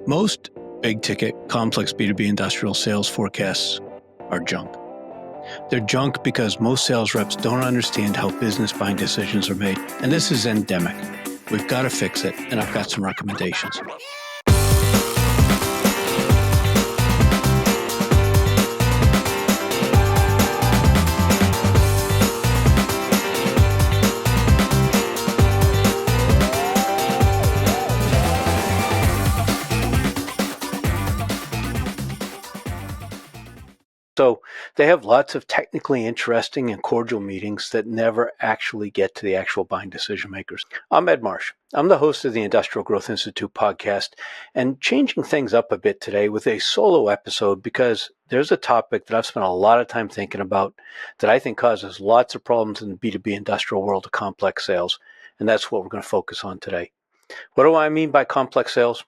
Most big-ticket, complex B2B industrial sales forecasts are junk. They're junk because most sales reps don't understand how business buying decisions are made, and this is endemic. We've got to fix it, and I've got some recommendations. So they have lots of technically interesting and cordial meetings that never actually get to the actual buying decision makers. I'm Ed Marsh. I'm the host of the Industrial Growth Institute podcast, and changing things up a bit today with a solo episode because there's a topic that I've spent a lot of time thinking about that I think causes lots of problems in the B2B industrial world of complex sales, and that's what we're going to focus on today. What do I mean by complex sales?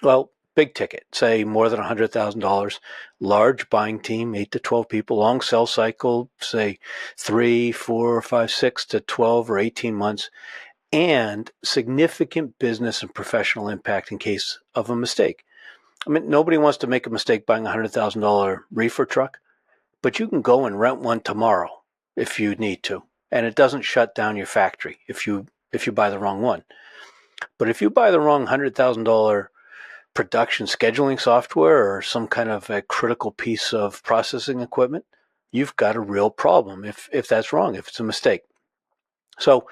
Well, big ticket, say more than $100,000, large buying team, 8 to 12 people, long sales cycle, say 3, 4, 5, 6 to 12 or 18 months, and significant business and professional impact in case of a mistake. I mean, nobody wants to make a mistake buying a $100,000 reefer truck, but you can go and rent one tomorrow if you need to, and it doesn't shut down your factory if you buy the wrong one. But if you buy the wrong $100,000 production scheduling software or some kind of a critical piece of processing equipment, you've got a real problem if that's wrong, if it's a mistake. So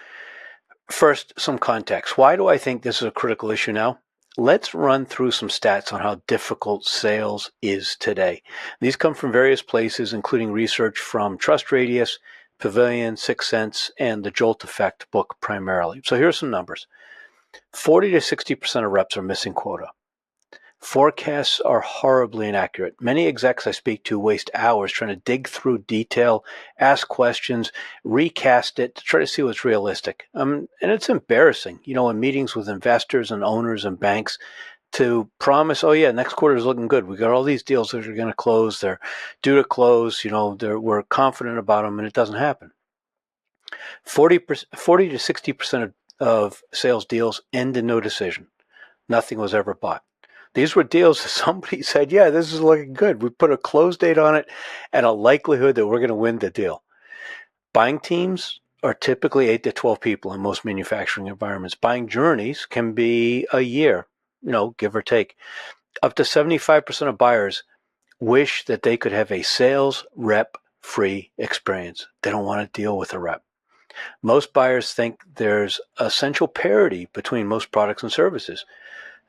first, some context. Why do I think this is a critical issue now? Let's run through some stats on how difficult sales is today. These come from various places, including research from Trust Radius, Pavilion, Sixth Sense, and the Jolt Effect book primarily. So here's some numbers. 40 to 60% of reps are missing quota. Forecasts are horribly inaccurate. Many execs I speak to waste hours trying to dig through detail, ask questions, recast it to try to see what's realistic. And it's embarrassing, in meetings with investors and owners and banks to promise, oh yeah, next quarter is looking good. We got all these deals that are going to close. They're due to close. We're confident about them, and it doesn't happen. 40 to 60% of sales deals end in no decision. Nothing was ever bought. These were deals that somebody said, yeah, this is looking good. We put a close date on it and a likelihood that we're going to win the deal. Buying teams are typically 8 to 12 people in most manufacturing environments. Buying journeys can be a year, give or take. Up to 75% of buyers wish that they could have a sales rep-free experience. They don't want to deal with a rep. Most buyers think there's essential parity between most products and services.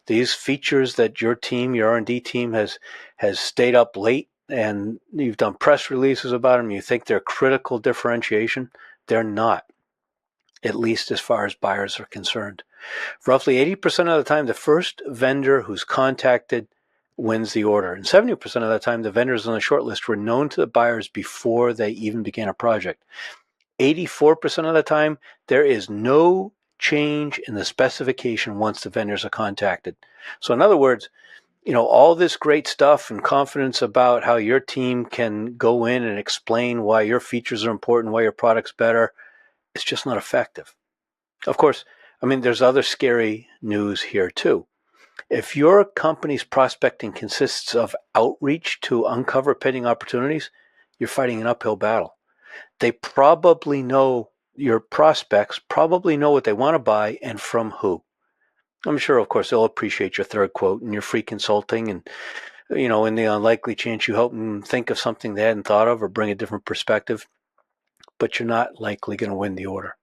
These features that your R&D team has stayed up late and you've done press releases about them, you think they're critical differentiation. They're not, at least as far as buyers are concerned. Roughly 80% of the time, the first vendor who's contacted wins the order. And 70% of the time, the vendors on the short list were known to the buyers before they even began a project. 84% of the time, there is no change in the specification once the vendors are contacted. So in other words, all this great stuff and confidence about how your team can go in and explain why your features are important, why your product's better, it's just not effective. Of course, there's other scary news here too. If your company's prospecting consists of outreach to uncover pending opportunities, you're fighting an uphill battle. They probably know, your prospects probably know what they want to buy and from who. I'm sure, of course, they'll appreciate your third quote and your free consulting and, in the unlikely chance you help them think of something they hadn't thought of or bring a different perspective, but you're not likely going to win the order.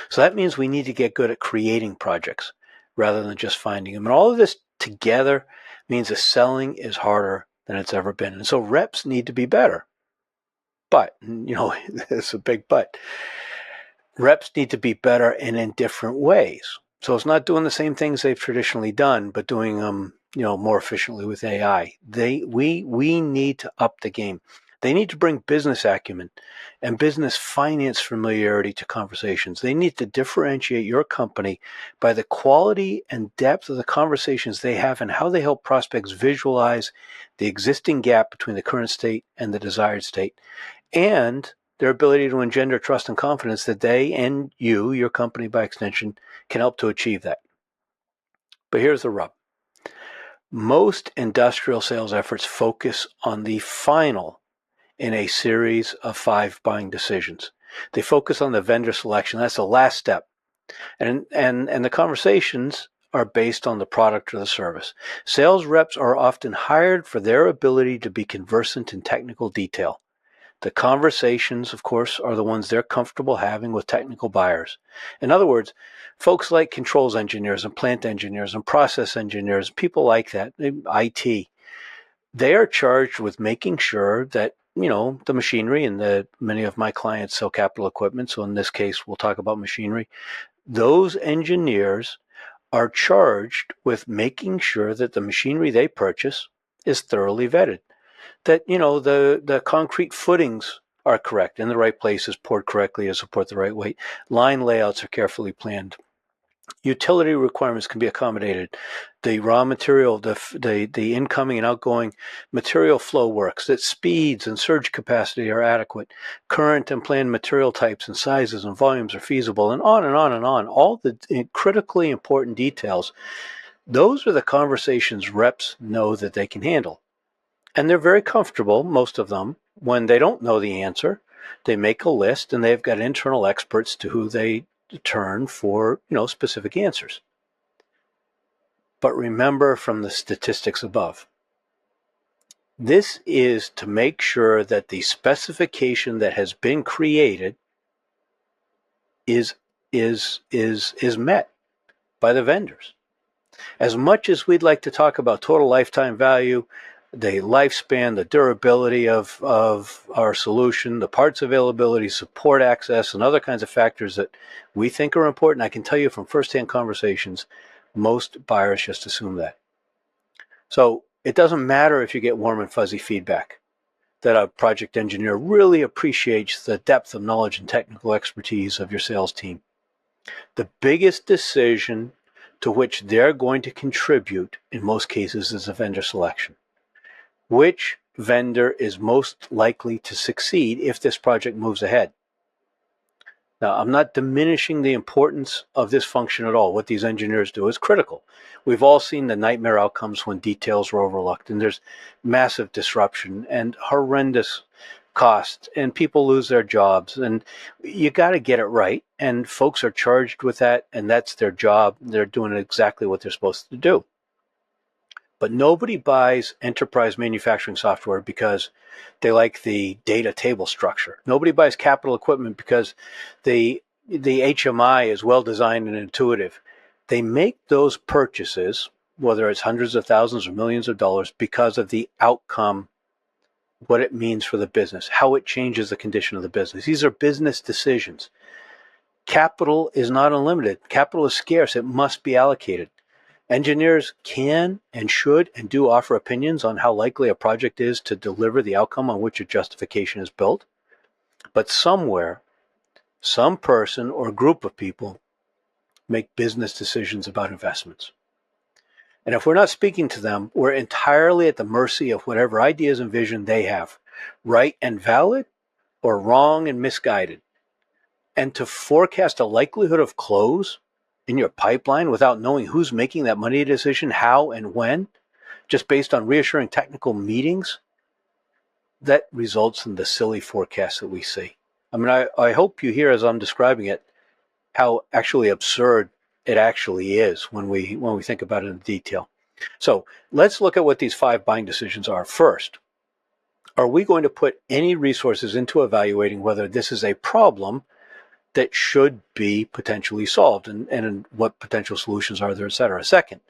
So that means we need to get good at creating projects rather than just finding them. And all of this together means that selling is harder than it's ever been. And so reps need to be better. But, it's a big but. Reps need to be better and in different ways. So it's not doing the same things they've traditionally done, but doing them, more efficiently with AI. We need to up the game. They need to bring business acumen and business finance familiarity to conversations. They need to differentiate your company by the quality and depth of the conversations they have and how they help prospects visualize the existing gap between the current state and the desired state, and their ability to engender trust and confidence that they and you, your company by extension, can help to achieve that. But here's the rub. Most industrial sales efforts focus on the final in a series of 5 buying decisions. They focus on the vendor selection. That's the last step. And the conversations are based on the product or the service. Sales reps are often hired for their ability to be conversant in technical detail. The conversations, of course, are the ones they're comfortable having with technical buyers. In other words, folks like controls engineers and plant engineers and process engineers, people like that, IT, they are charged with making sure that the machinery, and many of my clients sell capital equipment, so in this case we'll talk about machinery. Those engineers are charged with making sure that the machinery they purchase is thoroughly vetted, that the concrete footings are correct, in the right places, poured correctly to support the right weight, line layouts are carefully planned, utility requirements can be accommodated, the raw material, the incoming and outgoing material flow works, that speeds and surge capacity are adequate, current and planned material types and sizes and volumes are feasible, and on and on and on. All the critically important details, those are the conversations reps know that they can handle. And they're very comfortable, most of them, when they don't know the answer. They make a list and they've got internal experts to who they turn for, specific answers. But remember from the statistics above, this is to make sure that the specification that has been created is met by the vendors. As much as we'd like to talk about total lifetime value, the lifespan, the durability of our solution, the parts availability, support access, and other kinds of factors that we think are important, I can tell you from firsthand conversations, most buyers just assume that. So it doesn't matter if you get warm and fuzzy feedback, that a project engineer really appreciates the depth of knowledge and technical expertise of your sales team. The biggest decision to which they're going to contribute in most cases is a vendor selection. Which vendor is most likely to succeed if this project moves ahead? Now, I'm not diminishing the importance of this function at all. What these engineers do is critical. We've all seen the nightmare outcomes when details are overlooked, and there's massive disruption and horrendous costs, and people lose their jobs, and you got to get it right, and folks are charged with that, and that's their job. They're doing exactly what they're supposed to do. But nobody buys enterprise manufacturing software because they like the data table structure. Nobody buys capital equipment because the HMI is well designed and intuitive. They make those purchases, whether it's hundreds of thousands or millions of dollars, because of the outcome, what it means for the business, how it changes the condition of the business. These are business decisions. Capital is not unlimited. Capital is scarce. It must be allocated. Engineers can and should and do offer opinions on how likely a project is to deliver the outcome on which a justification is built. But somewhere, some person or group of people make business decisions about investments. And if we're not speaking to them, we're entirely at the mercy of whatever ideas and vision they have, right and valid or wrong and misguided. And to forecast a likelihood of close in your pipeline without knowing who's making that money decision, how and when, just based on reassuring technical meetings, that results in the silly forecasts that we see. I mean, I hope you hear, as I'm describing it, how actually absurd it actually is when we think about it in detail. So let's look at what these 5 buying decisions are. First, are we going to put any resources into evaluating whether this is a problem that should be potentially solved, and what potential solutions are there, et cetera? Second,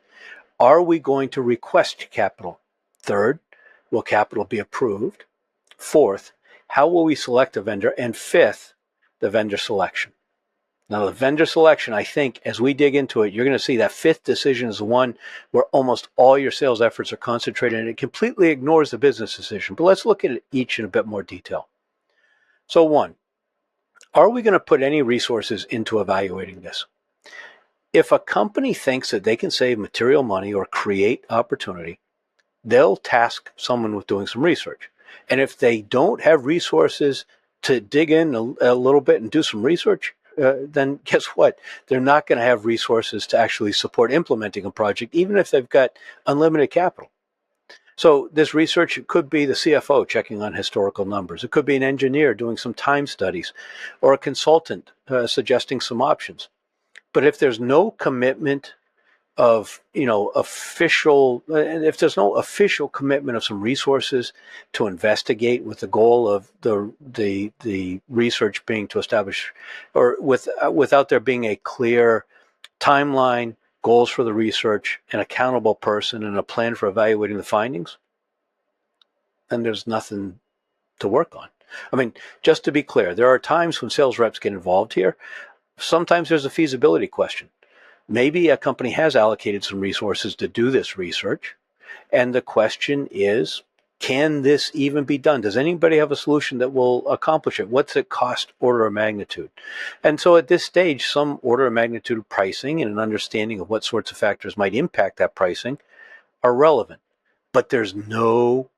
are we going to request capital? Third, will capital be approved? Fourth, how will we select a vendor? And fifth, the vendor selection. Now, the vendor selection, I think, as we dig into it, you're going to see that fifth decision is the one where almost all your sales efforts are concentrated, and it completely ignores the business decision. But let's look at each in a bit more detail. So 1, are we going to put any resources into evaluating this? If a company thinks that they can save material money or create opportunity, they'll task someone with doing some research. And if they don't have resources to dig in a little bit and do some research, then guess what? They're not going to have resources to actually support implementing a project, even if they've got unlimited capital. So this research, it could be the CFO checking on historical numbers. It could be an engineer doing some time studies, or a consultant suggesting some options. But if there's no commitment of official, if there's no official commitment of some resources to investigate, with the goal of the research being to establish, or without there being a clear timeline, goals for the research, an accountable person, and a plan for evaluating the findings, then there's nothing to work on. I mean, just to be clear, there are times when sales reps get involved here. Sometimes there's a feasibility question. Maybe a company has allocated some resources to do this research, and the question is, can this even be done? Does anybody have a solution that will accomplish it? What's it cost, order of magnitude? And so at this stage, some order of magnitude pricing and an understanding of what sorts of factors might impact that pricing are relevant. But there's no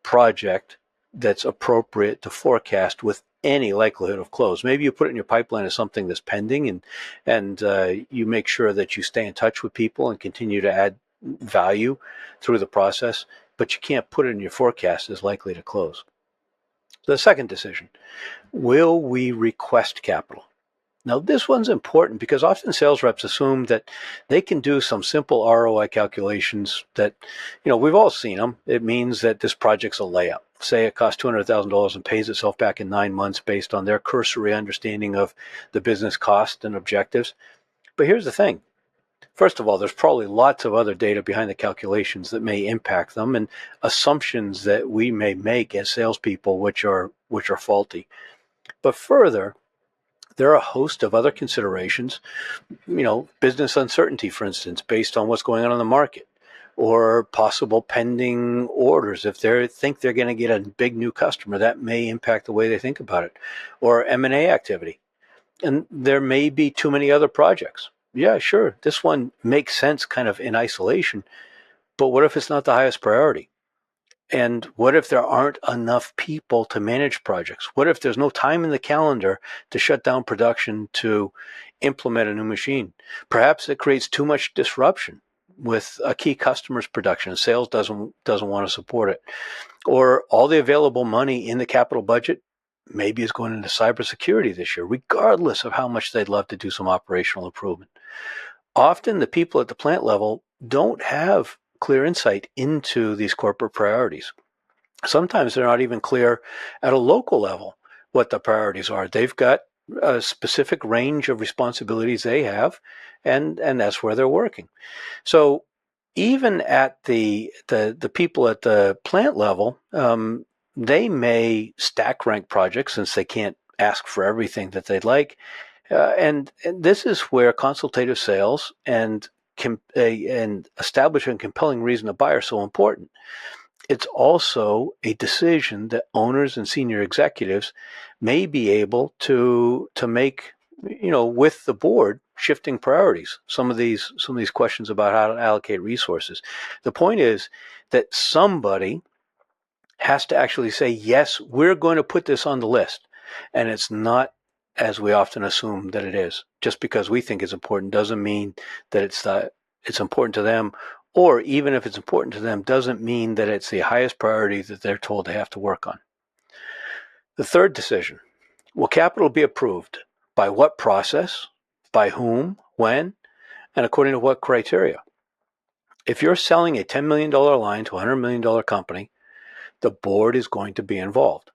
project that's appropriate to forecast with any likelihood of close. Maybe you put it in your pipeline as something that's pending, and you make sure that you stay in touch with people and continue to add value through the process, but you can't put it in your forecast as likely to close. The second decision: will we request capital? Now, this one's important because often sales reps assume that they can do some simple ROI calculations that, we've all seen them. It means that this project's a layup. Say it costs $200,000 and pays itself back in 9 months based on their cursory understanding of the business cost and objectives. But here's the thing. First of all, there's probably lots of other data behind the calculations that may impact them, and assumptions that we may make as salespeople which are faulty. But further, there are a host of other considerations, business uncertainty, for instance, based on what's going on in the market, or possible pending orders. If they think they're going to get a big new customer, that may impact the way they think about it, or M&A activity. And there may be too many other projects. Yeah, sure, this one makes sense kind of in isolation, but what if it's not the highest priority? And what if there aren't enough people to manage projects? What if there's no time in the calendar to shut down production to implement a new machine? Perhaps it creates too much disruption with a key customer's production. Sales doesn't want to support it. Or all the available money in the capital budget maybe is going into cybersecurity this year, regardless of how much they'd love to do some operational improvement. Often the people at the plant level don't have clear insight into these corporate priorities. Sometimes they're not even clear at a local level what the priorities are. They've got a specific range of responsibilities they have, and that's where they're working. So even at the people at the plant level, they may stack rank projects since they can't ask for everything that they'd like. And this is where consultative sales and establishing a compelling reason to buy are so important. It's also a decision that owners and senior executives may be able to make, with the board, shifting priorities. Some of these questions about how to allocate resources. The point is that somebody has to actually say, yes, we're going to put this on the list. And it's not, as we often assume that it is. Just because we think it's important doesn't mean that it's important to them, or even if it's important to them, doesn't mean that it's the highest priority that they're told they have to work on. The third decision: will capital be approved? By what process? By whom? When? And according to what criteria? If you're selling a $10 million line to a $100 million company, the board is going to be involved.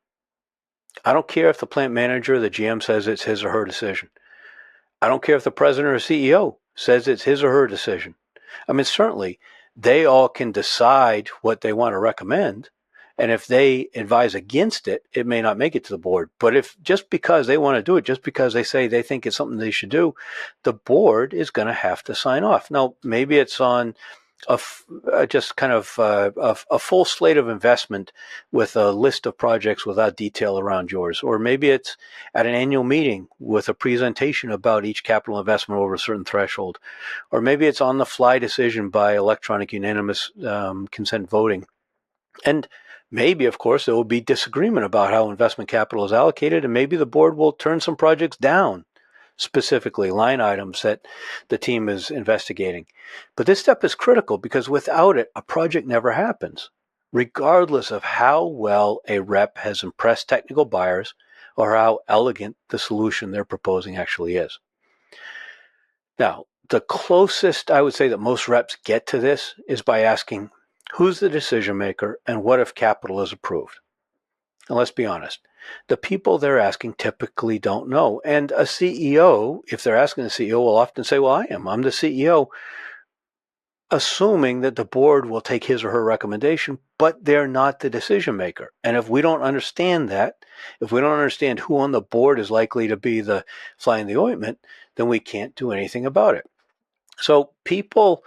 I don't care if the plant manager or the GM says it's his or her decision. I don't care if the president or CEO says it's his or her decision. I mean, certainly they all can decide what they want to recommend. And if they advise against it, it may not make it to the board. But if just because they want to do it, just because they say they think it's something they should do, the board is going to have to sign off. Now, maybe it's on just kind of a full slate of investment with a list of projects without detail around yours. Or maybe it's at an annual meeting with a presentation about each capital investment over a certain threshold. Or maybe it's on the fly decision by electronic unanimous consent voting. And maybe, of course, there will be disagreement about how investment capital is allocated, and maybe the board will turn some projects down specifically line items that the team is investigating. But this step is critical because without it, a project never happens, regardless of how well a rep has impressed technical buyers or how elegant the solution they're proposing actually is. Now, the closest I would say that most reps get to this is by asking, who's the decision maker and what if capital is approved? And let's be honest, the people they're asking typically don't know. And a CEO, if they're asking the CEO, will often say, well, I'm the CEO, assuming that the board will take his or her recommendation, but they're not the decision maker. And if we don't understand that, if we don't understand who on the board is likely to be the fly in the ointment, then we can't do anything about it. So people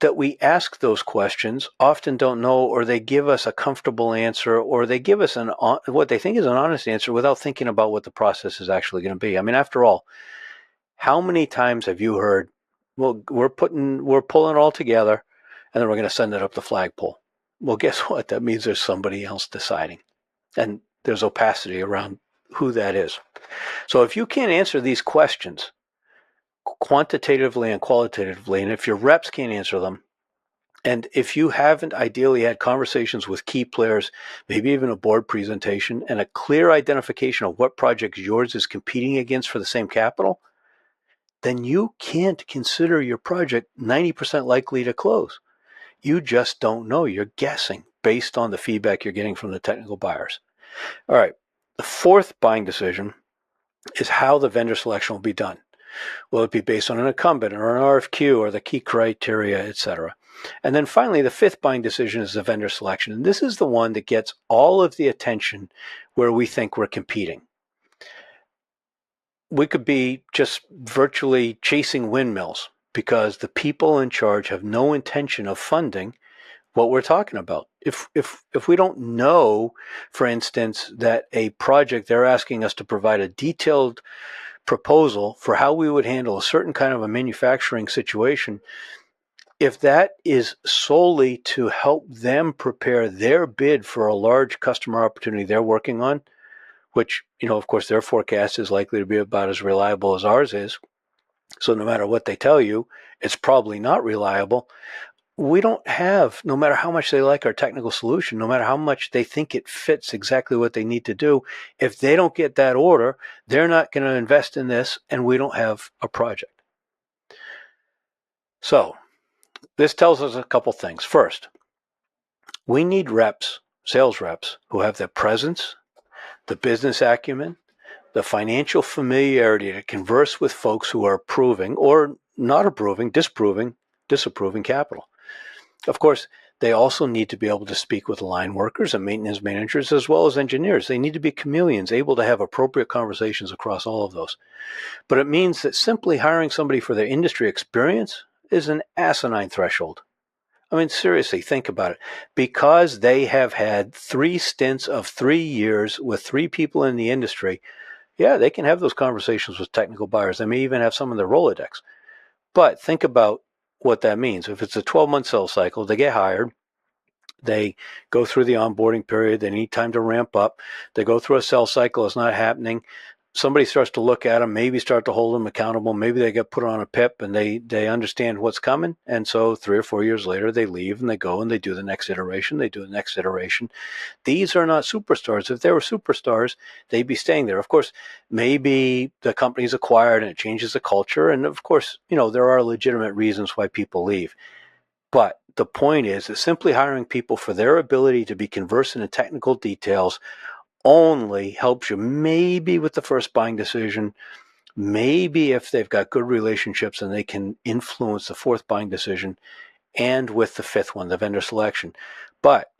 that we ask those questions often don't know, or they give us a comfortable answer, or they give us what they think is an honest answer without thinking about what the process is actually going to be. I mean, after all, how many times have you heard, well, we're pulling it all together and then we're going to send it up the flagpole? Well, guess what? That means there's somebody else deciding, and there's opacity around who that is. So if you can't answer these questions quantitatively and qualitatively, and if your reps can't answer them, and if you haven't ideally had conversations with key players, maybe even a board presentation and a clear identification of what projects yours is competing against for the same capital, then you can't consider your project 90% likely to close. You just don't know. You're guessing based on the feedback you're getting from the technical buyers. All right. The fourth buying decision is how the vendor selection will be done. Will it be based on an incumbent or an RFQ or the key criteria, etc.? And then finally, the fifth buying decision is the vendor selection. And this is the one that gets all of the attention where we think we're competing. We could be just virtually chasing windmills because the people in charge have no intention of funding what we're talking about. If we don't know, for instance, that a project they're asking us to provide a detailed proposal for how we would handle a certain kind of a manufacturing situation, if that is solely to help them prepare their bid for a large customer opportunity they're working on, which, of course, their forecast is likely to be about as reliable as ours is. So no matter what they tell you, it's probably not reliable. We don't have, no matter how much they like our technical solution, no matter how much they think it fits exactly what they need to do, if they don't get that order, they're not going to invest in this, and we don't have a project. So this tells us a couple things. First, we need reps, sales reps, who have the presence, the business acumen, the financial familiarity to converse with folks who are approving or not approving, disapproving capital. Of course, they also need to be able to speak with line workers and maintenance managers as well as engineers. They need to be chameleons, able to have appropriate conversations across all of those. But it means that simply hiring somebody for their industry experience is an asinine threshold. I mean, seriously, think about it. Because they have had 3 stints of 3 years with 3 people in the industry, yeah, they can have those conversations with technical buyers. They may even have some in their Rolodex. But think about what that means. If it's a 12-month sales cycle, they get hired. They go through the onboarding period. They need time to ramp up. They go through a sales cycle. It's not happening. Somebody starts to look at them, maybe start to hold them accountable. Maybe they get put on a PIP and they understand what's coming. And so 3 or 4 years later, they leave and they go and they do the next iteration. They do the next iteration. These are not superstars. If they were superstars, they'd be staying there. Of course, maybe the company's acquired and it changes the culture. And of course, there are legitimate reasons why people leave. But the point is that simply hiring people for their ability to be conversant in technical details only helps you maybe with the first buying decision, maybe if they've got good relationships and they can influence the fourth buying decision, and with the fifth one, the vendor selection. But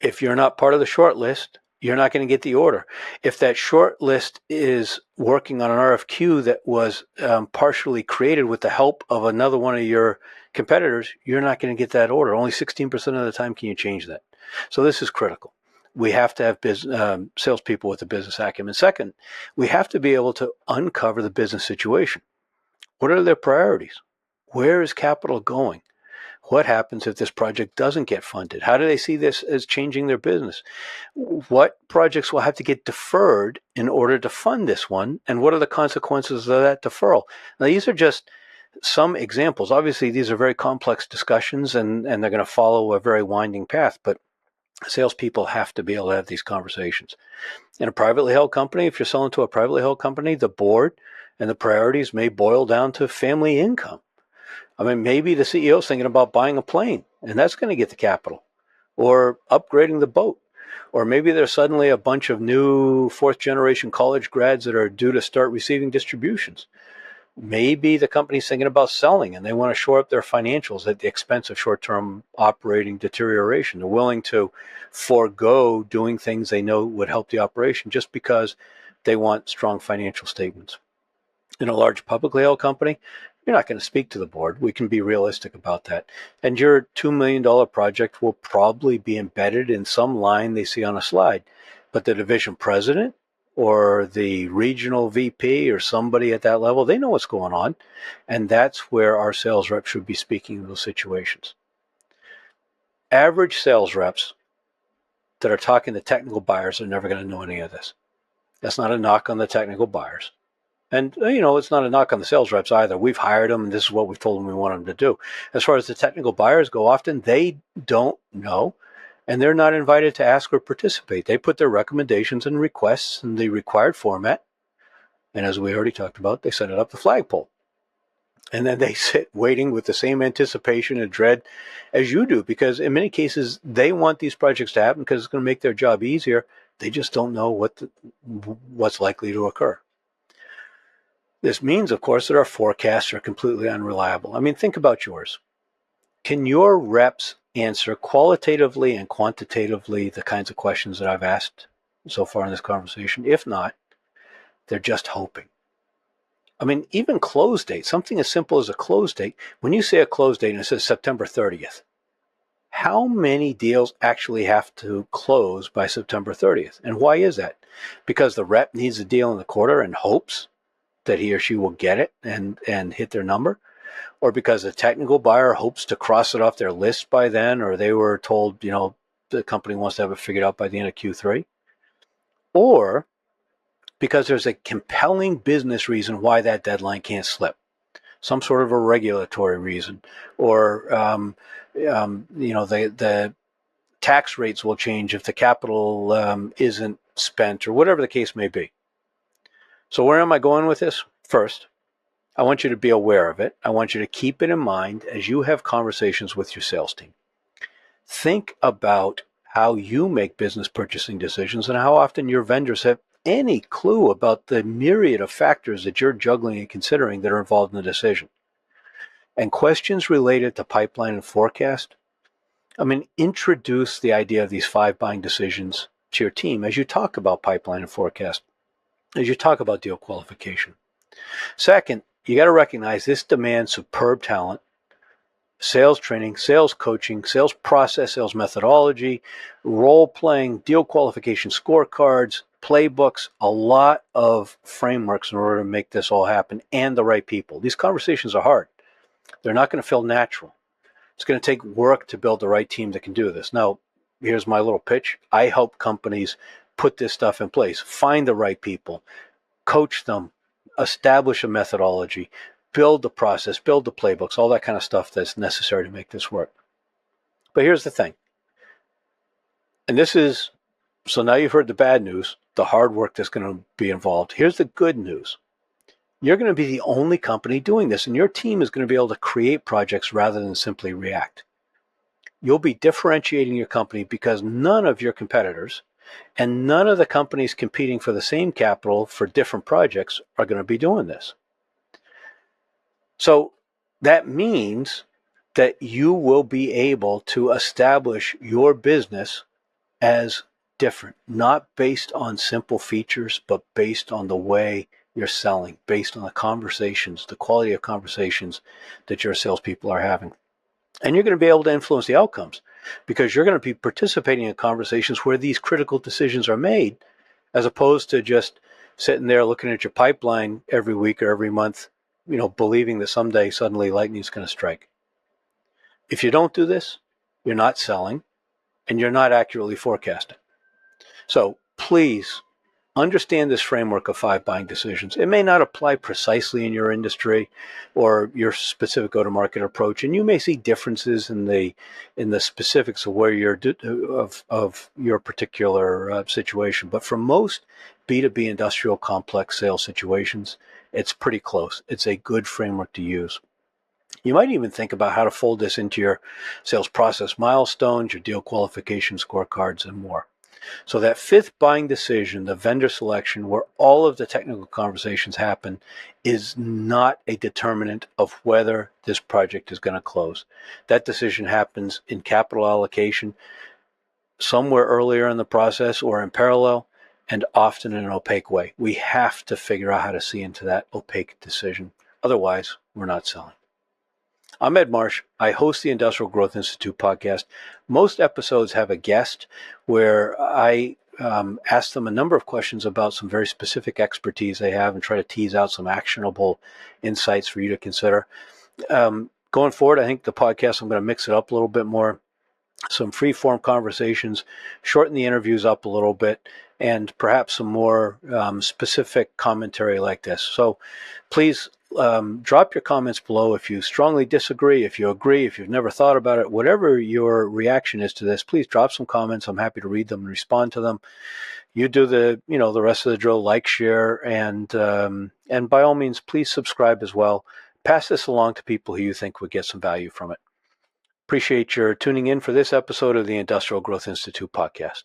if you're not part of the short list, you're not going to get the order. If that short list is working on an RFQ that was partially created with the help of another one of your competitors, you're not going to get that order. Only 16% of the time can you change that. So this is critical. We have to have salespeople with the business acumen. Second, we have to be able to uncover the business situation. What are their priorities? Where is capital going? What happens if this project doesn't get funded? How do they see this as changing their business? What projects will have to get deferred in order to fund this one? And what are the consequences of that deferral? Now, these are just some examples. Obviously, these are very complex discussions and they're going to follow a very winding path, but salespeople have to be able to have these conversations. In a privately held company, if you're selling to a privately held company, the board and the priorities may boil down to family income. I mean, maybe the CEO is thinking about buying a plane, and that's going to get the capital, or upgrading the boat. Or maybe there's suddenly a bunch of new fourth generation college grads that are due to start receiving distributions. Maybe the company's thinking about selling and they want to shore up their financials at the expense of short-term operating deterioration. They're willing to forego doing things they know would help the operation just because they want strong financial statements. In a large publicly held company, you're not going to speak to the board. We can be realistic about that. And your $2 million project will probably be embedded in some line they see on a slide. But the division president or the regional VP or somebody at that level, they know what's going on. And that's where our sales reps should be speaking in those situations. Average sales reps that are talking to technical buyers are never going to know any of this. That's not a knock on the technical buyers. And, it's not a knock on the sales reps either. We've hired them, and this is what we've told them we want them to do. As far as the technical buyers go, often they don't know, and they're not invited to ask or participate. They put their recommendations and requests in the required format, and as we already talked about, they set it up the flagpole. And then they sit waiting with the same anticipation and dread as you do, because in many cases, they want these projects to happen because it's going to make their job easier. They just don't know what's likely to occur. This means, of course, that our forecasts are completely unreliable. I mean, think about yours. Can your reps answer qualitatively and quantitatively the kinds of questions that I've asked so far in this conversation? If not, they're just hoping. I mean, even close date, something as simple as a close date, when you say a close date and it says September 30th, how many deals actually have to close by September 30th? And why is that? Because the rep needs a deal in the quarter and hopes that he or she will get it and hit their number, or because the technical buyer hopes to cross it off their list by then, or they were told, the company wants to have it figured out by the end of Q3, or because there's a compelling business reason why that deadline can't slip, some sort of a regulatory reason, or the tax rates will change if the capital isn't spent, or whatever the case may be. So where am I going with this? First, I want you to be aware of it. I want you to keep it in mind as you have conversations with your sales team. Think about how you make business purchasing decisions and how often your vendors have any clue about the myriad of factors that you're juggling and considering that are involved in the decision. And questions related to pipeline and forecast, introduce the idea of these 5 buying decisions to your team as you talk about pipeline and forecast, as you talk about deal qualification. Second, you got to recognize this demands superb talent, sales training, sales coaching, sales process, sales methodology, role-playing, deal qualification scorecards, playbooks, a lot of frameworks in order to make this all happen, and the right people. These conversations are hard. They're not going to feel natural. It's going to take work to build the right team that can do this. Now, here's my little pitch. I help companies put this stuff in place, find the right people, coach them, establish a methodology, build the process, build the playbooks, all that kind of stuff that's necessary to make this work. But here's the thing. And so now you've heard the bad news, the hard work that's going to be involved. Here's the good news. You're going to be the only company doing this, and your team is going to be able to create projects rather than simply react. You'll be differentiating your company because none of your competitors and none of the companies competing for the same capital for different projects are going to be doing this. So that means that you will be able to establish your business as different, not based on simple features, but based on the way you're selling, based on the conversations, the quality of conversations that your salespeople are having. And you're going to be able to influence the outcomes because you're going to be participating in conversations where these critical decisions are made, as opposed to just sitting there looking at your pipeline every week or every month, believing that someday suddenly lightning's going to strike. If you don't do this, you're not selling and you're not accurately forecasting. So please understand this framework of 5 buying decisions. It may not apply precisely in your industry or your specific go-to-market approach, and you may see differences in the specifics of where you're of your particular situation. But for most B2B industrial complex sales situations, it's pretty close. It's a good framework to use. You might even think about how to fold this into your sales process milestones, your deal qualification scorecards, and more. So that 5th buying decision, the vendor selection, where all of the technical conversations happen, is not a determinant of whether this project is going to close. That decision happens in capital allocation, somewhere earlier in the process or in parallel, and often in an opaque way. We have to figure out how to see into that opaque decision. Otherwise, we're not selling. I'm Ed Marsh. I host the Industrial Growth Institute podcast. Most episodes have a guest where I ask them a number of questions about some very specific expertise they have and try to tease out some actionable insights for you to consider. Going forward, I think the podcast, I'm going to mix it up a little bit more. Some free-form conversations, shorten the interviews up a little bit, and perhaps some more specific commentary like this. So please drop your comments below if you strongly disagree, if you agree, if you've never thought about it, whatever your reaction is to this, please drop some comments. I'm happy to read them and respond to them. You do the rest of the drill, like, share, and by all means, please subscribe as well. Pass this along to people who you think would get some value from it. Appreciate your tuning in for this episode of the Industrial Growth Institute podcast.